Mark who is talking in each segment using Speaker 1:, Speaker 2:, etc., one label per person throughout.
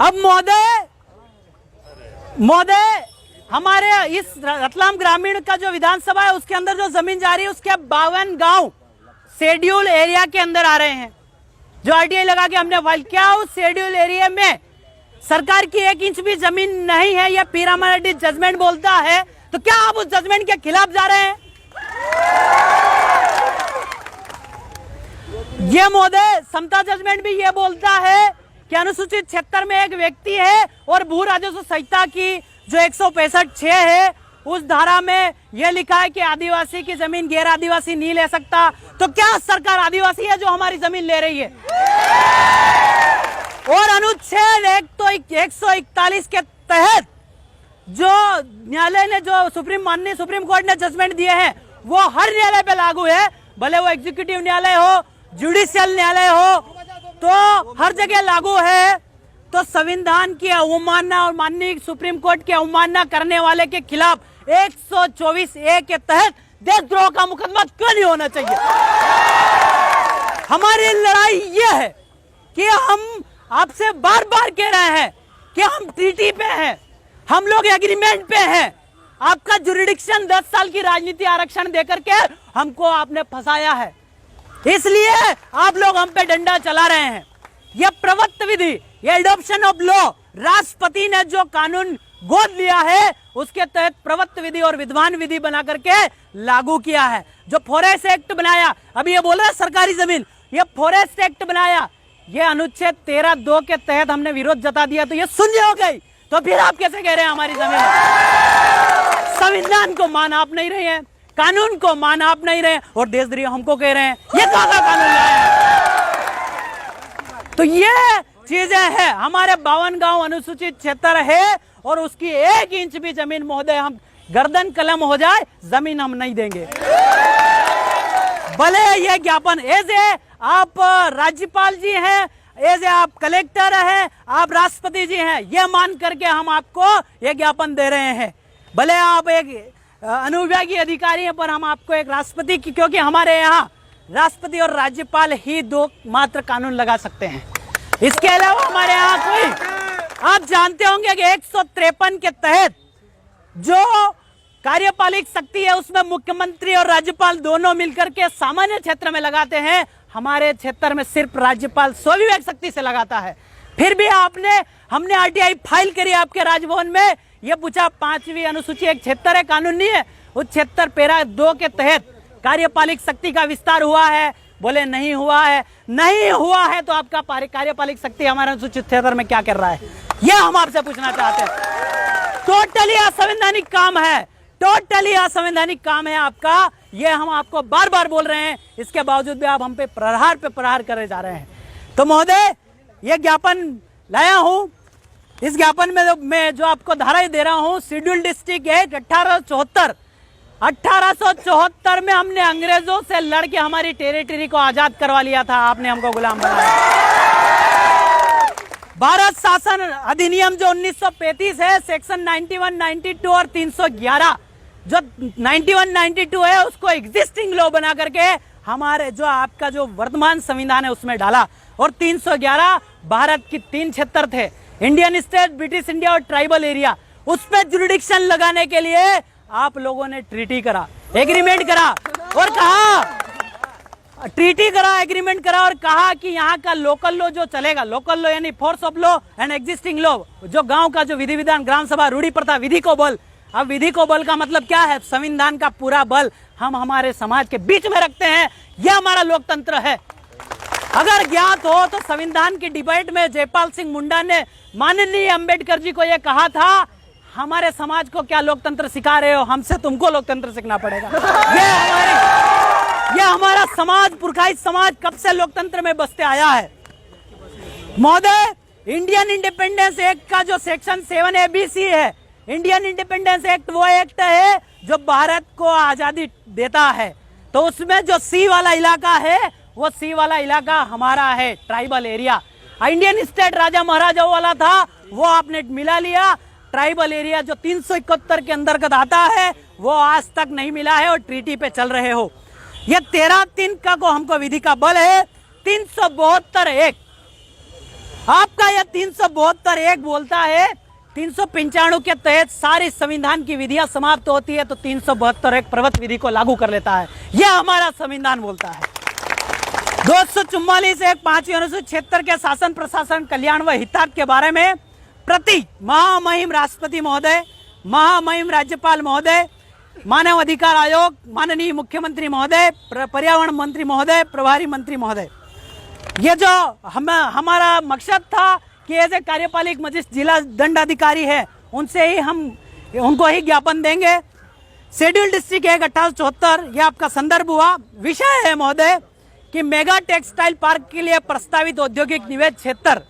Speaker 1: अब महोदय हमारे इस रतलाम ग्रामीण का जो विधानसभा है उसके अंदर जो जमीन जा रही है उसके 52 गांव शेड्यूल एरिया के अंदर आ रहे हैं। जो आरटीआई लगा के हमने फाइल किया, उस शेड्यूल एरिया में सरकार की 1 इंच भी जमीन नहीं है। यह पीरामल जजमेंट बोलता है, तो क्या आप उस जजमेंट के खिलाफ जा रहे हैं? ये महोदय समता जजमेंट भी ये बोलता है कि अनुसूचित 76 में एक व्यक्ति है और भू राजस्व संहिता की जो 165(6) है उस धारा में यह लिखा है कि आदिवासी की जमीन गैर आदिवासी नहीं ले सकता। तो क्या सरकार आदिवासी है जो हमारी जमीन ले रही है? और अनुच्छेद 141 के तहत जो न्यायालय ने जो माननीय सुप्रीम कोर्ट ने जजमेंट दिए हैं वो हर न्यायालय पे लागू है, भले वो एग्जीक्यूटिव न्यायालय हो, जुडिशियल न्यायालय हो, तो हर जगह लागू है। तो संविधान की अवमानना और माननीय सुप्रीम कोर्ट की अवमानना करने वाले के खिलाफ 124(a) के तहत देशद्रोह का मुकदमा क्यों नहीं होना चाहिए? हमारी लड़ाई यह है कि हम आपसे बार बार कह रहे हैं कि हम ट्रीटी पे हैं, हम लोग एग्रीमेंट पे हैं। आपका जुरिडिक्शन 10 साल की राजनीति आरक्षण देकर के हमको आपने फंसाया है, इसलिए आप लोग हम पे डंडा चला रहे हैं। यह प्रवृत्त विधि, यह एडॉप्शन ऑफ लॉ, राष्ट्रपति ने जो कानून गोद लिया है उसके तहत प्रवृत्त विधि और विद्वान विधि बना करके लागू किया है। जो फॉरेस्ट एक्ट बनाया, अभी ये बोल रहे सरकारी जमीन, ये फॉरेस्ट एक्ट बनाया, ये अनुच्छेद 13(2) के तहत हमने विरोध जता दिया तो ये शून्य हो गई। तो फिर आप कैसे कह रहे हैं हमारी जमीन? संविधान को मान आप नहीं रहे हैं, कानून को मान आप नहीं रहे हैं और देशद्रोह हमको कह रहे हैं। ये कहाँ का कानून लाया है? तो ये चीजें हैं। हमारे 52 गांव अनुसूचित क्षेत्र है और उसकी 1 इंच भी जमीन महोदय हम गर्दन कलम हो जाए जमीन हम नहीं देंगे। भले ये ज्ञापन एज ए आप राज्यपाल जी हैं, एज ए आप कलेक्टर हैं, आप राष्ट्रपति जी हैं, ये मान करके हम आपको ये ज्ञापन दे रहे हैं। भले आप एक अनुविभागीय अधिकारी हैं पर हम आपको एक राष्ट्रपति की, क्योंकि हमारे यहाँ राष्ट्रपति और राज्यपाल ही 2 मात्र कानून लगा सकते हैं, इसके अलावा हमारे यहाँ कोई। आप जानते होंगे कि 153 के तहत जो कार्यपालिक शक्ति है उसमें मुख्यमंत्री और राज्यपाल दोनों मिलकर के सामान्य क्षेत्र में लगाते हैं। हमारे क्षेत्र में सिर्फ राज्यपाल स्वाभिवेक शक्ति से लगाता है। फिर भी हमने आरटीआई फाइल करी आपके राजभवन में, यह पूछा 5वीं अनुसूची एक क्षेत्र है, कानून नहीं है, उस क्षेत्र पैरा 2 के तहत कार्यपालिक शक्ति का विस्तार हुआ है? बोले नहीं हुआ है। नहीं हुआ है तो आपका कार्यपालिक शक्ति हमारे अनुसूचित क्षेत्र में क्या कर रहा है, यह हम आपसे पूछना चाहते हैं। टोटली असंवैधानिक काम है, टोटली असंवैधानिक काम है आपका, ये हम आपको बार बार बोल रहे हैं, इसके बावजूद भी आप हम पे प्रहार करे जा रहे हैं। तो महोदय ये ज्ञापन लाया हूं, इस ज्ञापन में मैं जो आपको धारा दे रहा हूं, शेड्यूल डिस्ट्रिक्ट एक्ट 1874 में हमने अंग्रेजों से लड़के हमारी टेरिटरी को आजाद करवा लिया था, आपने हमको गुलाम बनाया। भारत शासन अधिनियम जो 1935 है, सेक्शन 91, 92 और 311, जो 91, 92 है उसको एग्जिस्टिंग लॉ बना करके हमारे जो आपका जो वर्तमान संविधान है उसमें डाला। और 311 भारत की 3 क्षेत्र थे, इंडियन स्टेट, ब्रिटिश इंडिया और ट्राइबल एरिया, उस पर जुरिडिक्शन लगाने के लिए आप लोगों ने ट्रीटी करा, एग्रीमेंट करा और कहा, ट्रीटी करा, एग्रीमेंट करा और कहा कि यहाँ का लोकल लॉ जो चलेगा, लोकल लॉ यानी force of law and existing law, जो गांव का जो विधि विधान, ग्राम सभा, रूढ़ी प्रथा, विधि को बल। अब विधि को बल का मतलब क्या है? संविधान का पूरा बल हम हमारे समाज के बीच में रखते हैं, यह हमारा लोकतंत्र है। अगर ज्ञात हो तो संविधान की डिबेट में जयपाल सिंह मुंडा ने माननीय अंबेडकर जी को यह कहा था, हमारे समाज को क्या लोकतंत्र सिखा रहे हो, हमसे तुमको लोकतंत्र सीखना पड़ेगा। ये हमारा समाज, पुरखाई समाज कब से लोकतंत्र में बसते आया है। महोदय इंडियन इंडिपेंडेंस एक्ट का जो सेक्शन 7ABC है, इंडियन इंडिपेंडेंस एक्ट वो एक्ट है जो भारत को आजादी देता है, तो उसमें जो सी वाला इलाका है वो सी वाला इलाका हमारा है, ट्राइबल एरिया। इंडियन स्टेट राजा महाराजाओं वाला था वो आपने मिला लिया, ट्राइबल एरिया जो 371 के अंतर्गत आता है वो आज तक नहीं मिला है और ट्रीटी पे चल रहे हो। ये 13(3) का को हमको विधि का बल है, 372(1) आपका यह 372 एक बोलता है 395 के तहत सारी संविधान की विधियां समाप्त होती है तो 372 एक पर्वत विधि को लागू कर लेता है। यह हमारा संविधान बोलता है। 244 एक 5वीं अनुसूची 76 के शासन प्रशासन कल्याण व हितार्थ के बारे में प्रति महामहिम राष्ट्रपति महोदय, महामहिम राज्यपाल महोदय, मानव अधिकार आयोग, माननीय मुख्यमंत्री महोदय, पर्यावरण मंत्री महोदय, प्रभारी मंत्री महोदय, ये जो हमारा मकसद था कि ऐसे कार्यपालिक मजिस्ट्रेट जिला दंडाधिकारी है उनसे ही हम उनको ही ज्ञापन देंगे। शेड्यूल डिस्ट्रिक्ट 1874 ये आपका संदर्भ हुआ। विषय है महोदय कि मेगा टेक्सटाइल पार्क के लिए प्रस्तावित औद्योगिक निवेश क्षेत्र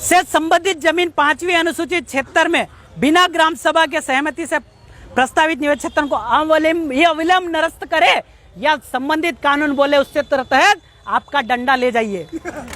Speaker 1: से संबंधित जमीन 5वीं अनुसूची 76 में बिना ग्राम सभा के सहमति से प्रस्तावित निवेश क्षेत्र को अविलंब निरस्त करे या संबंधित कानून बोले उसके तहत आपका डंडा ले जाइए।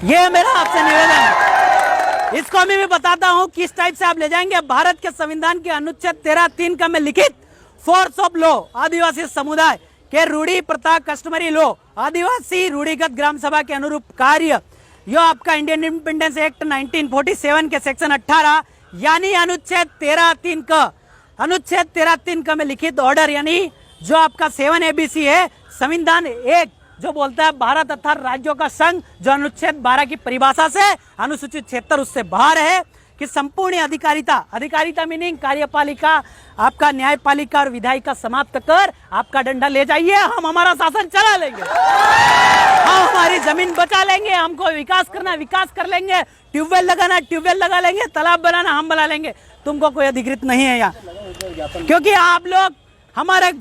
Speaker 1: ये मेरा आपसे निवेदन है। इसको मैं भी बताता हूँ किस टाइप से आप ले जाएंगे। भारत के संविधान के अनुच्छेद 13(3) का में लिखित फोर्स ऑफ लॉ आदिवासी समुदाय के रूढ़ी प्रथा कस्टमरी लॉ आदिवासी रूढ़िगत ग्राम सभा के अनुरूप कार्य यो आपका इंडियन इंडिपेंडेंस एक्ट 1947 के सेक्शन 18 यानी अनुच्छेद 13(3) का में लिखित ऑर्डर यानी जो आपका 7 ABC है संविधान एक जो बोलता है भारत तथा राज्यों का संघ जो अनुच्छेद 12 की परिभाषा से अनुसूचित 76 उससे बाहर है कि संपूर्ण अधिकारिता मीनिंग कार्यपालिका आपका न्यायपालिका और विधायिका समाप्त कर आपका डंडा ले जाइए। हम हमारा शासन चला लेंगे, हम हमारी जमीन बचा लेंगे, हमको विकास करना विकास कर लेंगे, ट्यूबवेल लगाना ट्यूबवेल लगा लेंगे, तालाब बनाना हम बना लेंगे। तुमको कोई अधिकृत नहीं है यहाँ, क्योंकि आप लोग हमारे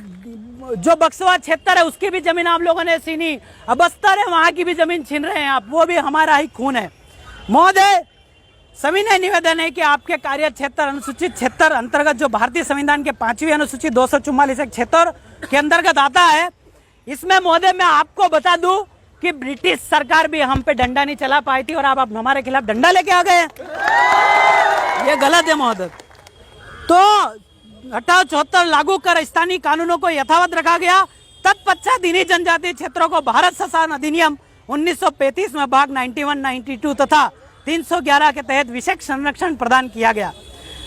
Speaker 1: जो बक्सवा क्षेत्र है उसकी भी जमीन आप लोगों ने छीनी, अब बस्तर है वहां की भी जमीन छीन रहे हैं आप, वो भी हमारा ही खून है। महोदय सविनय निवेदन है कि आपके कार्य क्षेत्र अनुसूचित 76 अंतर्गत जो भारतीय संविधान के 5वीं अनुसूची 244 एक क्षेत्र के अंतर्गत आता है, इसमें महोदय मैं आपको बता दूं कि ब्रिटिश सरकार भी हम पे डंडा नहीं चला पाई थी और आप हमारे खिलाफ डंडा लेके आ गए। ये गलत है महोदय। तो 1874 लागू कर स्थानीय कानूनों को यथावत रखा गया। तत्पश्चात इन्हीं जनजातीय क्षेत्रों को भारत शासन अधिनियम 1935 में भाग 91, 92 तथा 311 के तहत विशेष संरक्षण प्रदान किया गया।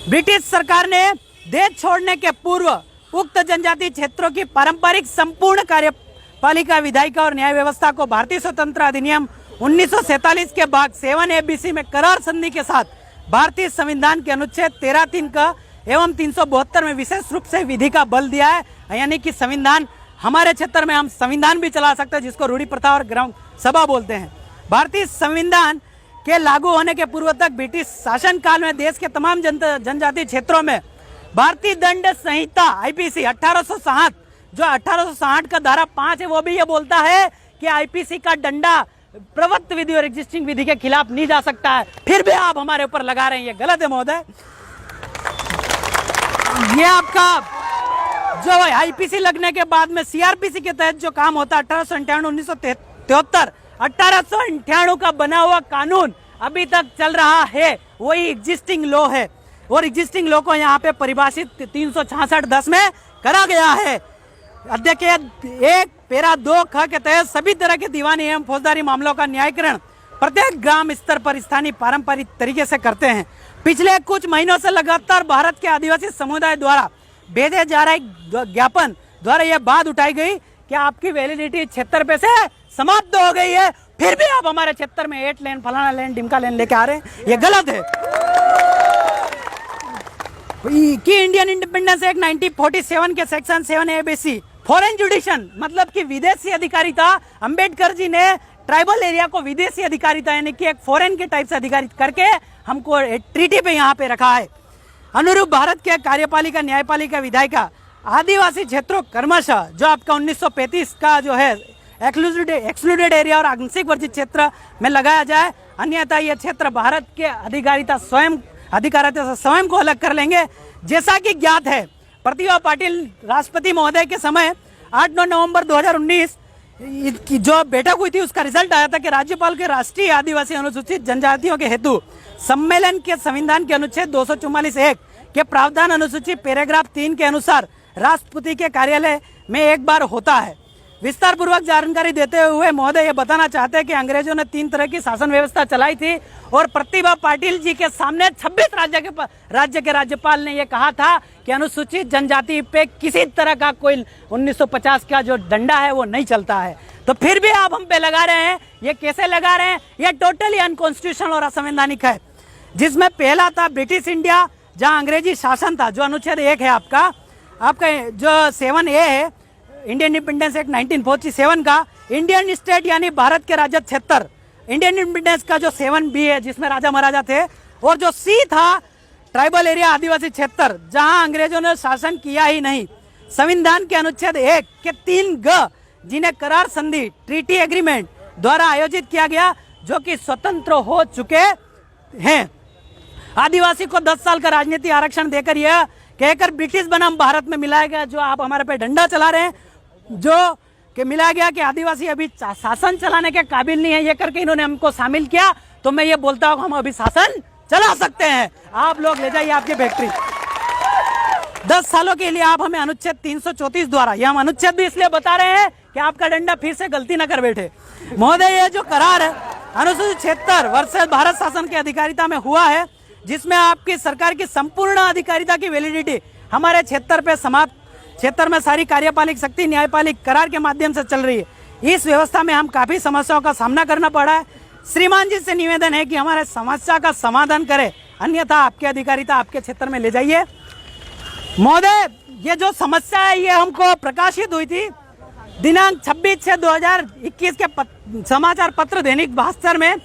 Speaker 1: ब्रिटिश सरकार ने देश छोड़ने के पूर्व उक्त जनजातीय क्षेत्रों की पारंपरिक संपूर्ण कार्यपालिका विधायिका और न्याय व्यवस्था को भारतीय स्वतंत्र अधिनियम 1947 के भाग 7 ABC में करार संधि के साथ भारतीय संविधान के अनुच्छेद 13(3) का एवं 372 में विशेष रूप से विधि का बल दिया है। यानी कि संविधान हमारे क्षेत्र में हम संविधान भी चला सकते हैं जिसको रूढ़ी प्रथा और ग्राम सभा बोलते हैं। भारतीय संविधान के लागू होने के पूर्व तक ब्रिटिश शासन काल में देश के तमाम जनजातीय क्षेत्रों में भारतीय दंड संहिता IPC 1860 जो 1860 का धारा 5 है वो भी ये बोलता है कि IPC का डंडा प्रवृत्त विधि और एग्जिस्टिंग विधि के खिलाफ नहीं जा सकता है, फिर भी आप हमारे ऊपर लगा रहे हैं, ये गलत है महोदय। ये आपका जो IPC लगने के बाद में CRPC के तहत जो काम होता है 1897 1898 का बना हुआ कानून अभी तक चल रहा है, वही एग्जिस्टिंग लॉ है और एग्जिस्टिंग लॉ को यहाँ पे परिभाषित 366(10) में करा गया है। अध्यक्ष 1 पैरा 2 ख के तहत सभी तरह के दीवानी एवं फौजदारी मामलों का न्यायीकरण प्रत्येक ग्राम स्तर पर स्थानीय पारंपरिक तरीके से करते हैं। पिछले कुछ महीनों से लगातार भारत के आदिवासी समुदाय द्वारा भेजे जा रहे ज्ञापन द्वारा यह बात उठाई गई कि आपकी वैलिडिटी क्षेत्र पे से समाप्त हो गई है, फिर भी आप हमारे क्षेत्र में 8 लेन फलाना लेन डिमका लेन लेके आ रहे हैं, ये गलत है। कि इंडियन इंडिपेंडेंस एक्ट 1947 के सेक्शन 7 ABC फॉरेन जुडिशन मतलब कि विदेशी अधिकारिता, अंबेडकर जी ने ट्राइबल एरिया को विदेशी अधिकारिता यानी कि एक फॉरेन के टाइप से अधिकारित करके हमको ट्रीटी पे यहाँ पे रखा है। अनुरूप भारत के कार्यपालिका न्यायपालिका विधायिका आदिवासी क्षेत्रों क्रमशः जो आपका 1935 का जो है एक्सक्लूडेड एरिया और आंशिक वर्जित क्षेत्र में लगाया जाए, अन्यथा यह क्षेत्र भारत के अधिकारिता से स्वयं को अलग कर लेंगे। जैसा कि ज्ञात है, प्रतिभा पाटिल राष्ट्रपति महोदय के समय 8-9 नवंबर 2019 की जो बैठक हुई थी उसका रिजल्ट आया था कि राज्यपाल के राष्ट्रीय आदिवासी अनुसूचित जनजातियों के हेतु सम्मेलन के संविधान के अनुच्छेद 244(1) के प्रावधान अनुसूची पैराग्राफ 3 के अनुसार राष्ट्रपति के कार्यालय में एक बार होता है। विस्तार पूर्वक जानकारी देते हुए महोदय ये बताना चाहते हैं कि अंग्रेजों ने 3 तरह की शासन व्यवस्था चलाई थी और प्रतिभा पाटिल जी के सामने 26 राज्य के राज्यपाल ने ये कहा था कि अनुसूचित जनजाति पे किसी तरह का कोई 1950 का जो डंडा है वो नहीं चलता है। तो फिर भी आप हम पे लगा रहे हैं, ये कैसे लगा रहे हैं? ये टोटली अनकॉन्स्टिट्यूशनल और असंवैधानिक है। जिसमें पहला था ब्रिटिश इंडिया, जहां अंग्रेजी शासन था, जो अनुच्छेद 1 है आपका जो 7A है इंडियन इंडिपेंडेंस एक्ट 1947 का, इंडियन स्टेट यानी भारत के राज्य क्षेत्र, इंडियन इंडिपेंडेंस का जो 7B है जिसमें राजा महाराजा थे, और जो C था ट्राइबल एरिया आदिवासी क्षेत्र, जहां अंग्रेजों ने शासन किया ही नहीं। संविधान के अनुच्छेद 1 के 3G जिन्हें करार संधि ट्रीटी एग्रीमेंट द्वारा आयोजित किया गया, जो कि स्वतंत्र हो चुके हैं। आदिवासी को 10 साल का राजनीति आरक्षण देकर यह कहकर ब्रिटिश बनाम भारत में मिलाया गया, जो आप हमारे पे डंडा चला रहे हैं, जो कि मिला गया कि आदिवासी अभी शासन चलाने के काबिल नहीं है, ये करके इन्होंने हमको शामिल किया। तो मैं ये बोलता हूँ हम अभी शासन चला सकते हैं, आप लोग ले जाइए आपकी फैक्ट्री। 10 सालों के लिए आप हमें अनुच्छेद 334 द्वारा, ये हम अनुच्छेद भी इसलिए बता रहे हैं कि आपका डंडा फिर से गलती न कर बैठे। महोदय ये जो करार है अनुसूचित क्षेत्र वर्सेस भारत शासन की अधिकारिता में हुआ है, जिसमें आपकी सरकार की संपूर्ण अधिकारिता की वैलिडिटी हमारे क्षेत्र पे समाप्त, क्षेत्र में सारी कार्यपालिक शक्ति न्यायपालिक करार के माध्यम से चल रही है। इस व्यवस्था में हम काफी समस्याओं का सामना करना पड़ा है। श्रीमान जी से निवेदन है कि हमारे समस्या का समाधान करें, अन्यथा आपकी अधिकारिता आपके क्षेत्र में ले जाइए। महोदय ये जो समस्या है ये हमको प्रकाशित हुई थी दिनांक 26/6/2021 के समाचार पत्र दैनिक भास्कर में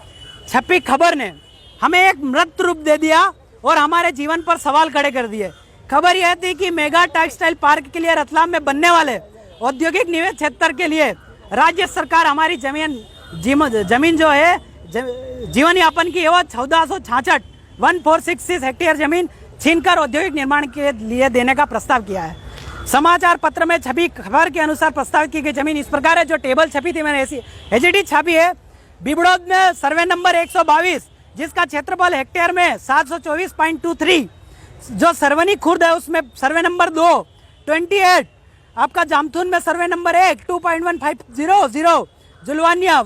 Speaker 1: छपी खबर ने हमें एक मृत रूप दे दिया और हमारे जीवन पर सवाल खड़े कर दिए। खबर यह थी कि मेगा टेक्सटाइल पार्क के लिए रतलाम में बनने वाले औद्योगिक निवेश क्षेत्र के लिए राज्य सरकार हमारी जमीन जो है जीवन यापन की वो 1466 1466 हेक्टेयर जमीन छीनकर औद्योगिक निर्माण के लिए देने का प्रस्ताव किया है। समाचार पत्र में छपी खबर के अनुसार प्रस्तावित की गई जमीन इस प्रकार है, जो टेबल छपी थी मैंने ऐसी एचडी छापी है। बिबड़ौद में सर्वे नंबर 122 जिसका क्षेत्रफल हेक्टेयर में 724.23, जो सरवनी खुर्द है उसमें सर्वे नंबर 2 28, आपका जामथून में सर्वे नंबर 1 2.1500, जुलवानिया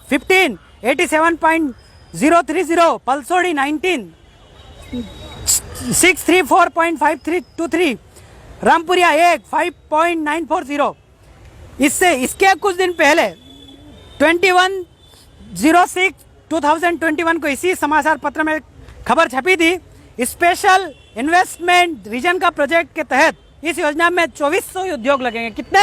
Speaker 1: 15 87.030, पलसोड़ी 19 634.5323, रामपुरिया 1 5.940। इसके कुछ दिन पहले 21/06/2021 को इसी समाचार पत्र में खबर छपी थी। स्पेशल इन्वेस्टमेंट रीजन का प्रोजेक्ट के तहत इस योजना में 2400 उद्योग लगेंगे। कितने?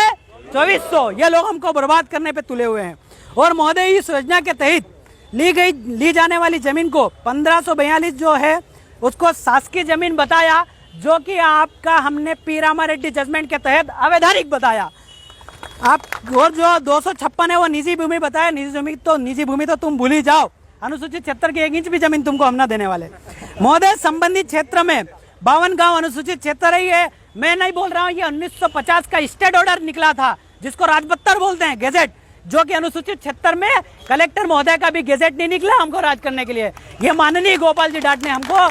Speaker 1: 2400। ये लोग हमको बर्बाद करने पे तुले हुए हैं। और महोदय इस योजना के तहत ली जाने वाली जमीन को 1542 जो है उसको शासकीय जमीन बताया, जो कि आपका हमने पी रामारेड्डी जजमेंट के तहत अवैधानिक बताया। आप और जो 256 है वो निजी भूमि बताया। निजी भूमि तो तुम भूल ही जाओ, अनुसूचित क्षेत्र की 1 इंच भी जमीन तुमको हम ना देने वाले। महोदय संबंधित क्षेत्र में 52 गांव अनुसूचित क्षेत्र ही है। मैं नहीं बोल रहा हूँ, ये 1950 का स्टेट ऑर्डर निकला था जिसको राजपत्तर बोलते हैं, गेजेट, जो कि अनुसूचित क्षेत्र में कलेक्टर महोदय का भी गेजेट नहीं निकला हमको राज करने के लिए। ये माननीय गोपाल जी डाट ने हमको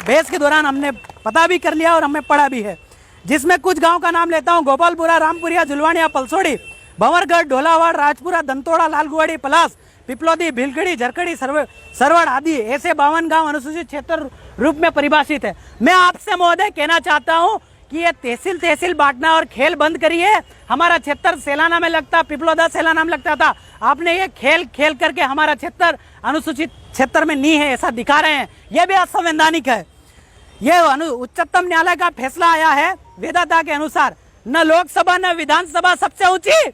Speaker 1: बहस के दौरान हमने पता भी कर लिया और हमें पढ़ा भी है, जिसमें कुछ गांव का नाम लेता हूं: गोपालपुरा, रामपुरिया, जुलवानिया, पलसोड़ी, भंवरगढ़, ढोलावाड़, राजपुरा, दंतोड़ा, लालगुवाड़ी, पलास, पिपलोदी, भिलखड़ी, झरखड़ी, सरवड़ आदि ऐसे 52 गांव अनुसूचित क्षेत्र रूप में परिभाषित है। मैं आपसे महोदय कहना चाहता हूं कि ये तहसील बांटना और खेल बंद करिए। हमारा क्षेत्र सेलाना में लगता, पिपलोदा सेलाना में लगता था, आपने ये खेल करके हमारा क्षेत्र अनुसूचित क्षेत्र में नहीं है ऐसा दिखा रहे हैं। यह भी असंवैधानिक है। ये उच्चतम न्यायालय का फैसला आया है वेदाता के अनुसार, न लोकसभा न विधानसभा सबसे ऊंची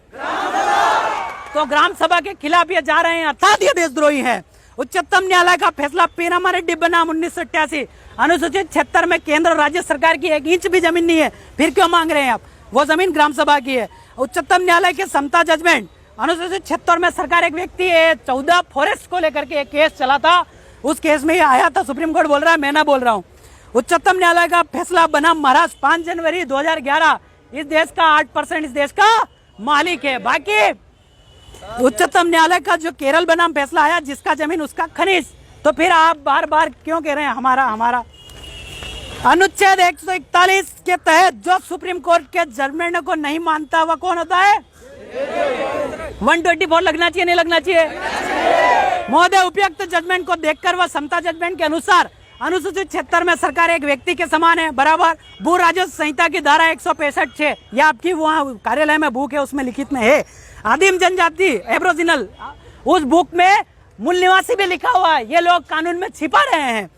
Speaker 1: तो ग्राम सभा के खिलाफ ये जा रहे हैं, अर्थात ये देशद्रोही है। उच्चतम न्यायालय का फैसला पी रामारेड्डी बनाम 1988, अनुसूचित क्षेत्र में केंद्र और राज्य सरकार की 1 इंच भी जमीन नहीं है, फिर क्यों मांग रहे हैं आप? वो जमीन ग्राम सभा की है। उच्चतम न्यायालय के समता जजमेंट, अनुसूचित क्षेत्र में सरकार एक व्यक्ति 14 फॉरेस्ट को लेकर के एक केस चला था, उस केस में ये आया था, सुप्रीम कोर्ट बोल रहा है, मैं ना बोल रहा हूँ। उच्चतम न्यायालय का फैसला बनाम महाराष्ट्र 5 जनवरी 2011, इस देश का 8% इस देश का मालिक है। बाकी उच्चतम न्यायालय का जो केरल बनाम फैसला आया, जिसका जमीन उसका खनिज, तो फिर आप बार बार क्यों कह रहे हैं हमारा? अनुच्छेद 141 के तहत जो सुप्रीम कोर्ट के जजमेंट को नहीं मानता वह कौन होता है? 124 लगना चाहिए, नहीं लगना चाहिए? महोदय, उपयुक्त जजमेंट को देखकर व समता जजमेंट के अनुसार अनुसूचित क्षेत्र में सरकार एक व्यक्ति के समान है, बराबर। भू राजस्व संहिता की धारा 165(6) यह आपकी वहाँ कार्यालय में बुक है, उसमें लिखित में है। आदिम जनजाति एब्रोजिनल, उस बुक में मूल निवासी भी लिखा हुआ है, ये लोग कानून में छिपा रहे हैं।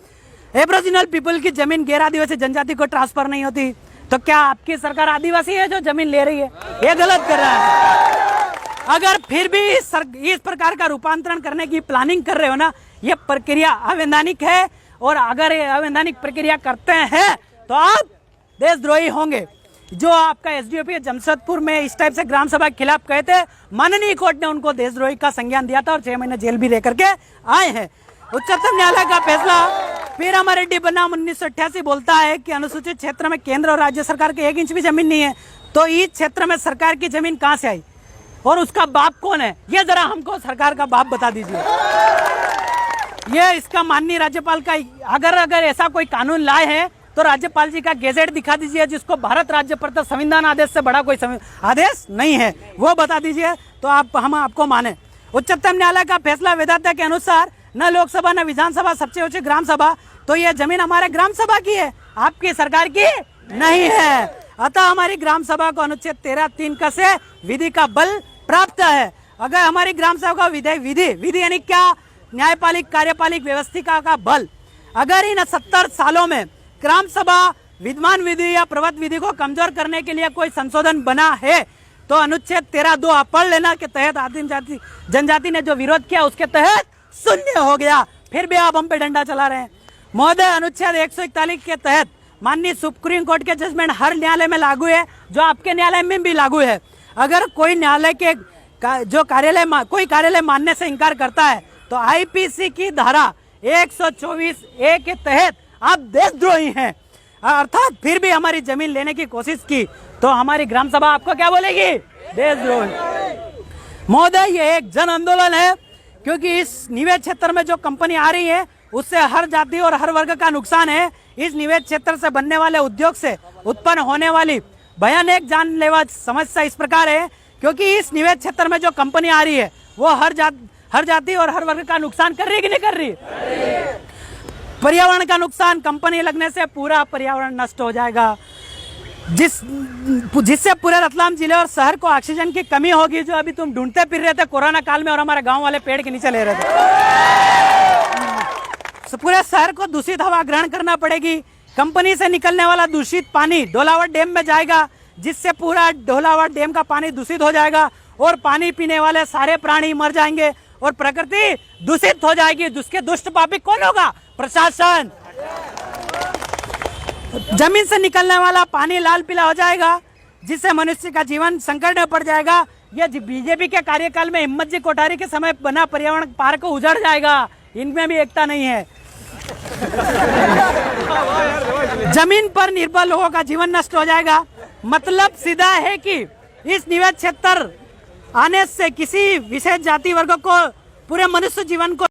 Speaker 1: एब्रोजिनल पीपल की जमीन गैर आदिवासी जनजाति को ट्रांसफर नहीं होती, तो क्या आपकी सरकार आदिवासी है जो जमीन ले रही है? ये गलत कर रहा है। अगर फिर भी इस प्रकार का रूपांतरण करने की प्लानिंग कर रहे हो ना, ये प्रक्रिया अवैधानिक है, और अगर ये अवैधानिक प्रक्रिया करते हैं तो आप देशद्रोही होंगे। जो आपका एसडीओपी जमशेदपुर में इस टाइप से ग्राम सभा के खिलाफ कहे थे, माननीय कोर्ट ने उनको देशद्रोही का संज्ञान दिया था और 6 महीने जेल भी लेकर के आए हैं। उच्चतम न्यायालय का फैसला पीरामरेड्डी बनाम 1988 बोलता है कि अनुसूचित क्षेत्र में केंद्र और राज्य सरकार के 1 इंच भी जमीन नहीं है, तो इस क्षेत्र में सरकार की जमीन कहां से आई और उसका बाप कौन है? ये जरा हमको सरकार का बाप बता दीजिए। ये इसका माननीय राज्यपाल का, अगर ऐसा कोई कानून लाए हैं तो राज्यपाल जी का गेजेट दिखा दीजिए, जिसको भारत राज्य परिषद संविधान आदेश से बड़ा कोई आदेश नहीं है, वो बता दीजिए तो हम आपको माने। उच्चतम न्यायालय का फैसला वेदांता के अनुसार न लोकसभा न विधानसभा, सबसे ऊंची ग्राम सभा, तो यह जमीन हमारे ग्राम सभा की है, आपकी सरकार की नहीं है। अतः हमारी ग्राम सभा को अनुच्छेद 13(3) का से विधि का बल प्राप्त है। अगर हमारी ग्राम सभा का विधि यानी क्या? न्यायपालिक, कार्यपालिक व्यवस्थिका का बल। अगर इन 70 सालों में ग्राम सभा विद्यमान विधि या प्रवत विधि को कमजोर करने के लिए कोई संशोधन बना है तो अनुच्छेद 13(2) आप पढ़ लेना के तहत आदिम जनजाति ने जो विरोध किया उसके तहत शून्य हो गया। फिर भी आप हम पे डंडा चला रहे हैं। महोदय, अनुच्छेद 141 के तहत माननीय सुप्रीम कोर्ट के जजमेंट हर न्यायालय में लागू है, जो आपके न्यायालय में भी लागू है। अगर कोई न्यायालय के कोई कार्यालय मानने से इनकार करता है तो आईपीसी की धारा 124(a) के तहत आप देशद्रोही हैं, अर्थात फिर भी हमारी जमीन लेने की कोशिश की तो हमारी ग्राम सभा आपको क्या बोलेगी? देशद्रोही। महोदय, ये एक जन आंदोलन है, क्योंकि इस निवेश क्षेत्र में जो कंपनी आ रही है उससे हर जाति और हर वर्ग का नुकसान है। इस निवेश क्षेत्र से बनने वाले उद्योग से उत्पन्न होने वाली भयानक जानलेवा समस्या इस प्रकार है, क्योंकि इस निवेश क्षेत्र में जो कंपनी आ रही है वो हर जाति और हर वर्ग का नुकसान कर रही है कि नहीं कर रही? पर्यावरण का नुकसान, कंपनी लगने से पूरा पर्यावरण नष्ट हो जाएगा, जिससे पूरे रतलाम जिले और शहर को ऑक्सीजन की कमी होगी, जो अभी तुम ढूंढते फिर रहे थे कोरोना काल में और हमारे गांव वाले पेड़ के नीचे ले रहे थे। पूरे शहर को दूषित हवा ग्रहण करना पड़ेगी। कंपनी से निकलने वाला दूषित पानी ढोलावट डैम में जाएगा, जिससे पूरा ढोलावट डैम का पानी दूषित हो जाएगा और पानी पीने वाले सारे प्राणी मर जाएंगे और प्रकृति दूषित हो जाएगी। जिसके दुष्ट पापी कौन होगा? प्रशासन। जमीन से निकलने वाला पानी लाल पीला हो जाएगा, जिससे मनुष्य का जीवन संकट में पड़ जाएगा। यह बीजेपी के कार्यकाल में हिम्मत जी कोठारी के समय बना पर्यावरण पार्क उजड़ जाएगा। इनमें भी एकता नहीं है। जमीन पर निर्भर लोगों का जीवन नष्ट हो जाएगा। मतलब सीधा है कि इस निवेश क्षेत्र आने से किसी विशेष जाति वर्ग को, पूरे मनुष्य जीवन को